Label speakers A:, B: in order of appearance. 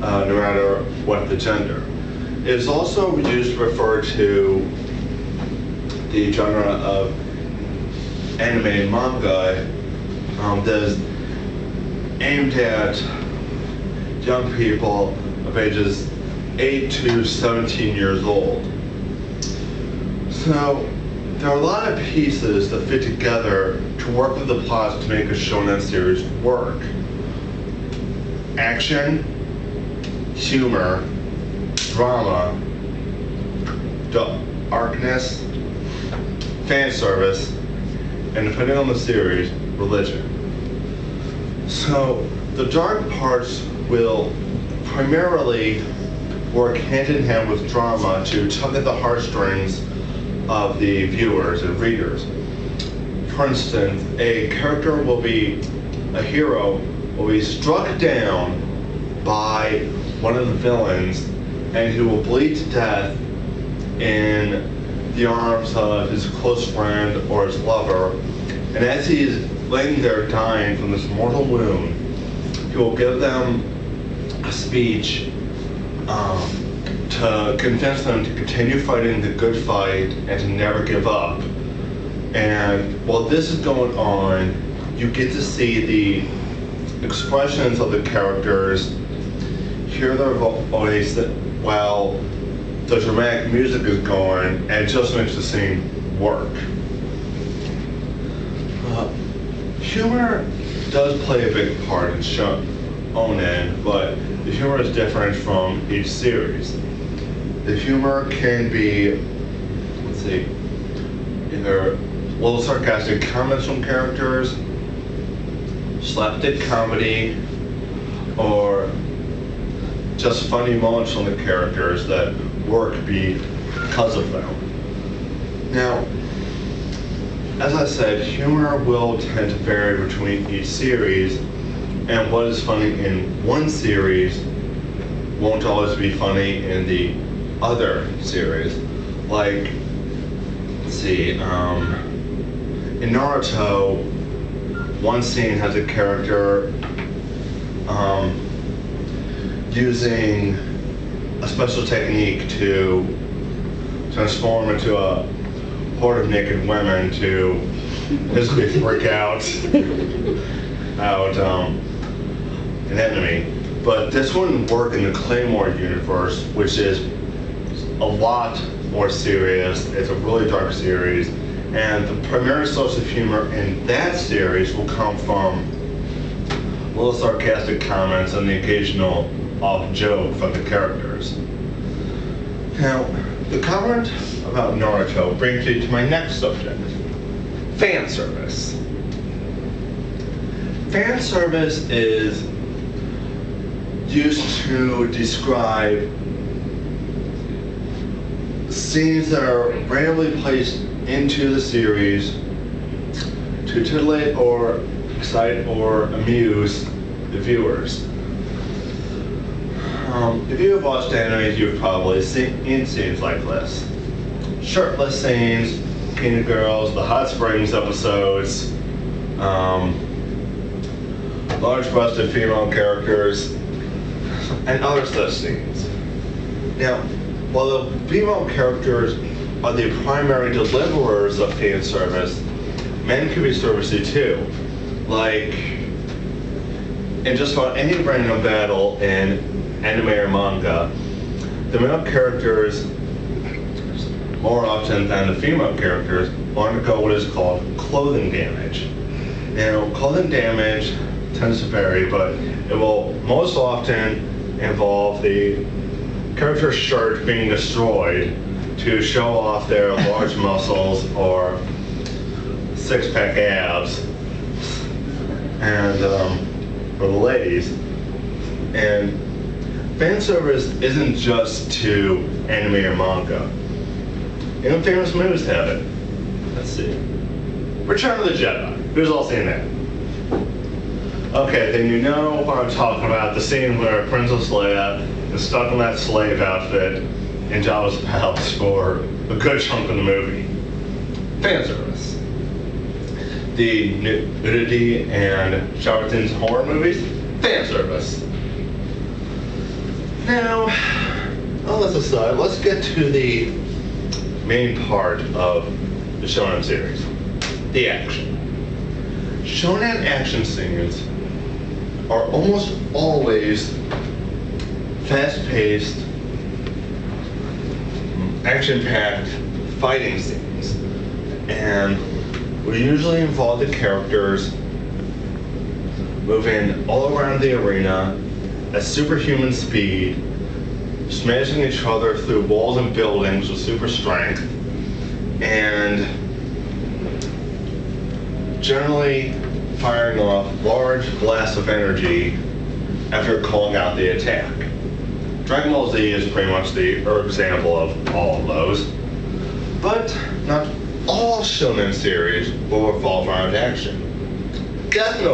A: no matter what the gender. It is also used to refer to the genre of anime and manga that is aimed at young people of ages 8 to 17 years old. So there are a lot of pieces that fit together to work with the plot to make a shonen series work. Action, humor, drama, darkness, fan service, and depending on the series, religion. So the dark parts will primarily work hand in hand with drama to tug at the heartstrings of the viewers and readers. For instance, a hero will be struck down by one of the villains and he will bleed to death in the arms of his close friend or his lover. And as he is laying there dying from this mortal wound, he will give them a speech to convince them to continue fighting the good fight and to never give up. And while this is going on, you get to see the expressions of the characters, hear their voice while the dramatic music is going, and it just makes the scene work. Humor does play a big part in shonen, but the humor is different from each series. The humor can be, either little sarcastic comments from characters, slapstick comedy, or just funny moments from the characters that work because of them. Now, as I said, humor will tend to vary between each series, and what is funny in one series won't always be funny in the other series. Like, in Naruto, one scene has a character using a special technique to transform into a horde of naked women to basically freak out an enemy. But this wouldn't work in the Claymore universe, which is a lot more serious. It's a really dark series, and the primary source of humor in that series will come from little sarcastic comments and the occasional off joke from the characters. Now, the comment about Naruto brings me to my next subject, fan service. Fan service is used to describe scenes that are randomly placed into the series to titillate or excite or amuse the viewers. If you have watched anime, you've probably seen scenes like this. Shirtless scenes, Bikini Girls, the Hot Springs episodes, large-breasted female characters, and other such scenes. Now, while the female characters are the primary deliverers of fan service, men can be servicey too. Like, in just about any random battle in anime or manga, the male characters, more often than the female characters, will undergo what is called clothing damage. Now, clothing damage tends to vary, but it will most often involve the character's shirt being destroyed to show off their large muscles or six-pack abs, and for the ladies. And fan service isn't just to anime or manga. Even famous movies have it. Let's see. Return of the Jedi. Who's all seen that? Okay, then you know what I'm talking about, the scene where Princess Leia is stuck in that slave outfit in Jabba's palace for a good chunk of the movie. Fan service. The nudity and charlatans horror movies, fan service. Now, all this aside, let's get to the main part of the shonen series, the action. Shonen action scenes are almost always fast-paced, action-packed fighting scenes, and we usually involve the characters moving all around the arena at superhuman speed, smashing each other through walls and buildings with super strength, and generally firing off large blasts of energy after calling out the attack. Dragon Ball Z is pretty much the example of all of those, but not all shonen series will revolve around action. Death Note